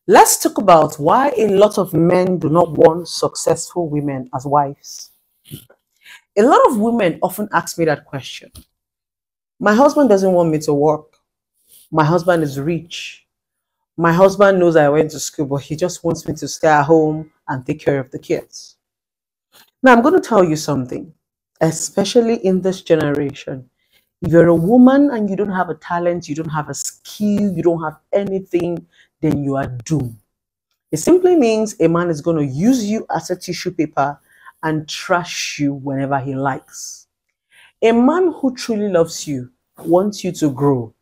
Let's talk about why a lot of men do not want successful women as wives. A lot of women often ask me that question. My husband doesn't want me to work. My husband is rich. My husband knows I went to school, but he just wants me to stay at home and take care of the kids. Now, I'm going to tell you something, especially in this generation. If you're a woman and you don't have a talent, you don't have a skill, you don't have anything, then you are doomed. It simply means a man is going to use you as a tissue paper and trash you whenever he likes. A man who truly loves you wants you to grow,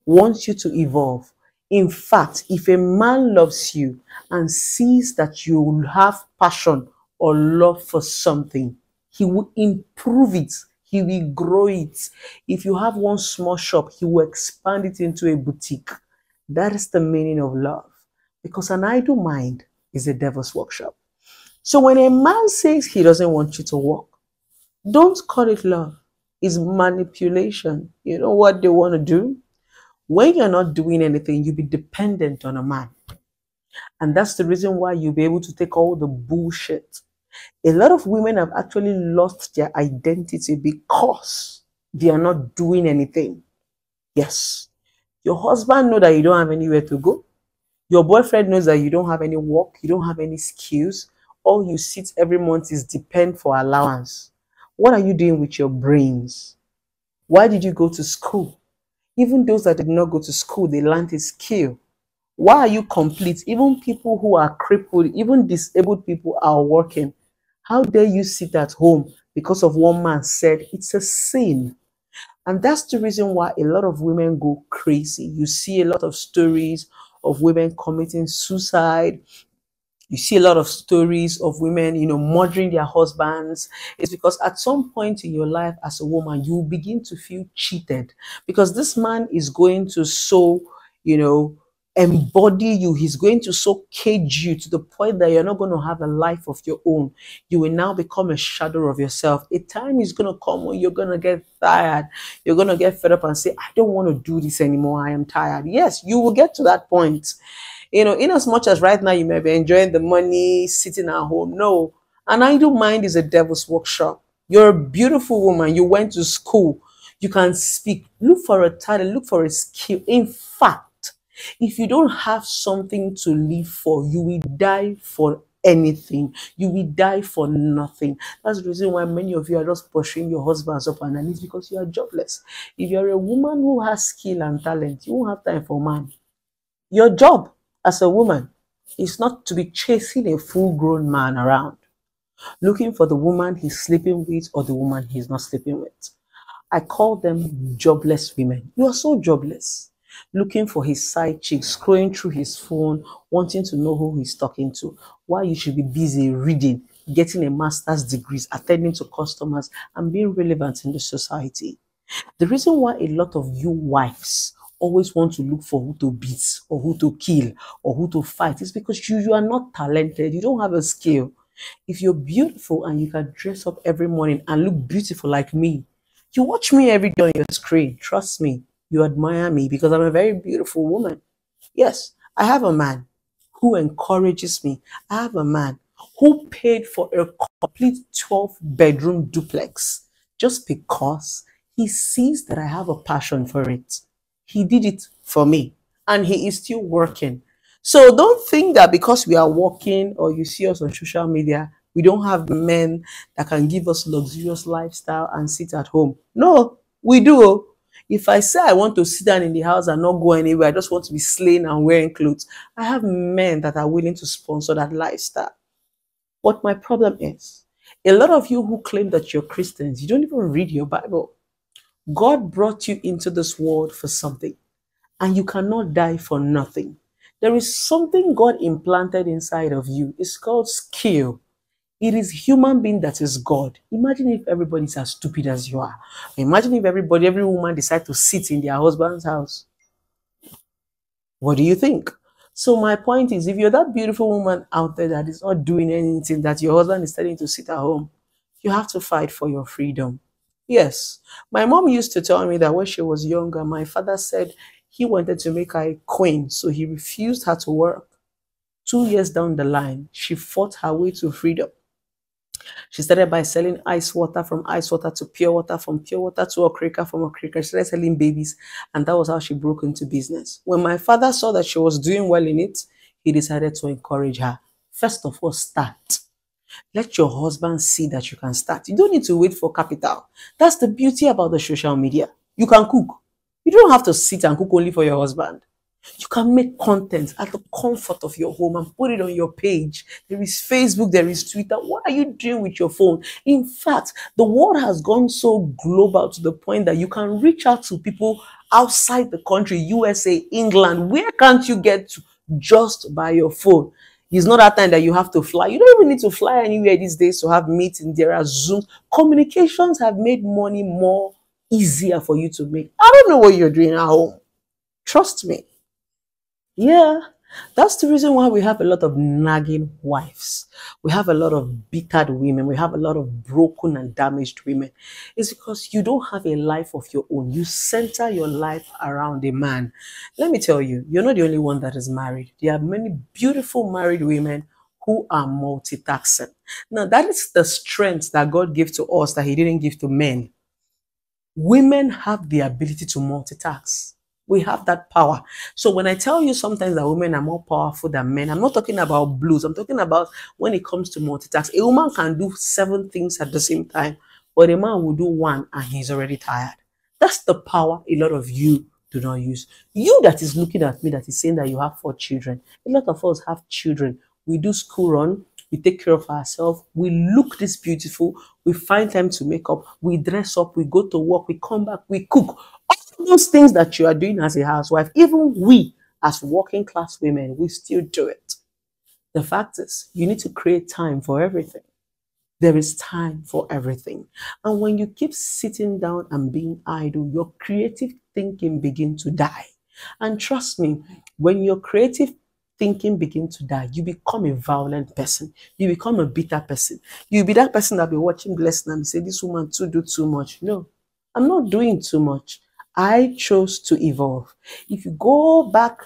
wants you to evolve. In fact, if a man loves you and sees that you have passion or love for something, he will improve it. He will grow it. If you have one small shop, he will expand it into a boutique. That is the meaning of love. Because an idle mind is a devil's workshop. So when a man says he doesn't want you to work, don't call it love. It's manipulation. You know what they want to do? When you're not doing anything, you'll be dependent on a man. And that's the reason why you'll be able to take all the bullshit. A lot of women have actually lost their identity because they are not doing anything. Yes. Your husband knows that you don't have anywhere to go. Your boyfriend knows that you don't have any work, you don't have any skills. All you sit every month is depend for allowance. What are you doing with your brains? Why did you go to school? Even those that did not go to school, they learned a skill. Why are you complete? Even people who are crippled, even disabled people are working. How dare you sit at home because of one man said it's a sin? And that's the reason why a lot of women go crazy. You see a lot of stories of women committing suicide. You see a lot of stories of women, murdering their husbands. It's because at some point in your life as a woman, you begin to feel cheated because this man is going to you know, embody you. He's going to so cage you to the point that you're not going to have a life of your own. You will now become a shadow of yourself. A time is going to come when you're going to get tired. You're going to get fed up and say, I don't want to do this anymore. I am tired. Yes, you will get to that point. In as much as right now you may be enjoying the money, sitting at home. No, an idle mind is a devil's workshop. You're a beautiful woman. You went to school. You can speak. Look for a talent. Look for a skill. In fact, if you don't have something to live for, you will die for anything. You will die for nothing. That's the reason why many of you are just pursuing your husbands up and down. It's because you are jobless. If you're a woman who has skill and talent, you won't have time for man. Your job as a woman is not to be chasing a full-grown man around, looking for the woman he's sleeping with or the woman he's not sleeping with. I call them jobless women. You are so jobless. Looking for his side chick, scrolling through his phone, wanting to know who he's talking to. Why you should be busy reading, getting a master's degree, attending to customers, and being relevant in the society. The reason why a lot of you wives always want to look for who to beat or who to kill or who to fight is because you are not talented. You don't have a skill. If you're beautiful and you can dress up every morning and look beautiful like me, you watch me every day on your screen. Trust me, you admire me because I'm a very beautiful woman. Yes, I have a man who encourages me. I have a man who paid for a complete 12-bedroom duplex just because he sees that I have a passion for it. He did it for me and he is still working. So don't think that because we are working or you see us on social media, we don't have men that can give us luxurious lifestyle and sit at home. No, we do. If I say I want to sit down in the house and not go anywhere, I just want to be slain and wearing clothes, I have men that are willing to sponsor that lifestyle. What my problem is, a lot of you who claim that you're Christians, you don't even read your Bible. God brought you into this world for something, and you cannot die for nothing. There is something God implanted inside of you. It's called skill. It is human being that is God. Imagine if everybody's as stupid as you are. Imagine if every woman decide to sit in their husband's house. What do you think? So my point is, if you're that beautiful woman out there that is not doing anything, that your husband is telling you to sit at home, you have to fight for your freedom. Yes, my mom used to tell me that when she was younger, my father said he wanted to make her a queen, so he refused her to work. 2 years down the line, she fought her way to freedom. She started by selling ice water, from ice water to pure water, from pure water to okrika, from okrika. She started selling babies, and that was how she broke into business. When my father saw that she was doing well in it, he decided to encourage her. First of all, start. Let your husband see that you can start. You don't need to wait for capital. That's the beauty about the social media. You can cook. You don't have to sit and cook only for your husband. You can make content at the comfort of your home and put it on your page. There is Facebook, there is Twitter. What are you doing with your phone? In fact, the world has gone so global to the point that you can reach out to people outside the country, USA, England. Where can't you get to just by your phone? It's not that time that you have to fly. You don't even need to fly anywhere these days to have meetings. There are Zoom. Communications have made money more easier for you to make. I don't know what you're doing at home. Trust me. Yeah, that's the reason why we have a lot of nagging wives. We have a lot of bittered women. We have a lot of broken and damaged women. It's because you don't have a life of your own. You center your life around a man. Let me tell you, you're not the only one that is married. There are many beautiful married women who are multitasking. Now, that is the strength that God gave to us that He didn't give to men. Women have the ability to multitask. We have that power. So when I tell you sometimes that women are more powerful than men, I'm not talking about blues. I'm talking about when it comes to multitask. A woman can do 7 things at the same time, but a man will do one and he's already tired. That's the power a lot of you do not use. You that is looking at me, that is saying that you have 4 children. A lot of us have children. We do school run. We take care of ourselves. We look this beautiful. We find time to make up. We dress up. We go to work. We come back. We cook. All those things that you are doing as a housewife, even we as working class women, we still do it. The fact is, you need to create time for everything. There is time for everything. And when you keep sitting down and being idle, your creative thinking begins to die. And trust me, when your creative thinking begins to die, you become a violent person. You become a bitter person. You'll be that person that be watching Blessing and say, this woman too do too much. No, I'm not doing too much. I chose to evolve. If you go back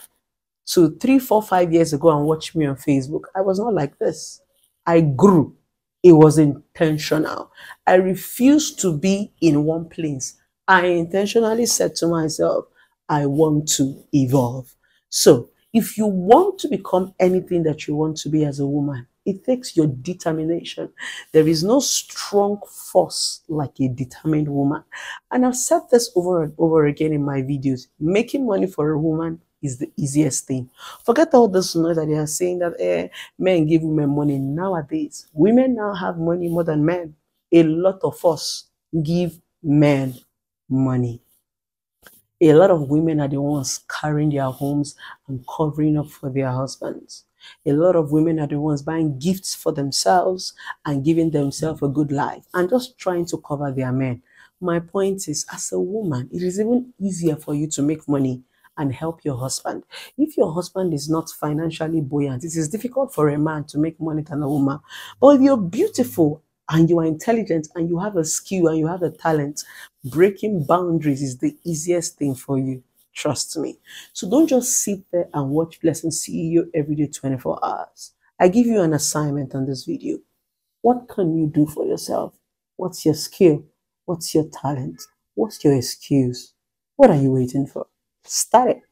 to 3, 4, 5 years ago and watch me on Facebook, I was not like this. I grew. It was intentional. I refused to be in one place. I intentionally said to myself, I want to evolve. So if you want to become anything that you want to be as a woman, it takes your determination. There is no strong force like a determined woman. And I've said this over and over again in my videos. Making money for a woman is the easiest thing. Forget all this noise that they are saying that men give women money. Nowadays, women now have money more than men. A lot of us give men money. A lot of women are the ones carrying their homes and covering up for their husbands. A lot of women are the ones buying gifts for themselves and giving themselves a good life and just trying to cover their men. My point is, as a woman, it is even easier for you to make money and help your husband. If your husband is not financially buoyant, it is difficult for a man to make money than a woman. But if you're beautiful and you are intelligent and you have a skill and you have a talent, breaking boundaries is the easiest thing for you. Trust me. So don't just sit there and watch Blessing CEO every day 24 hours. I give you an assignment on this video. What can you do for yourself? What's your skill? What's your talent? What's your excuse? What are you waiting for? Start it.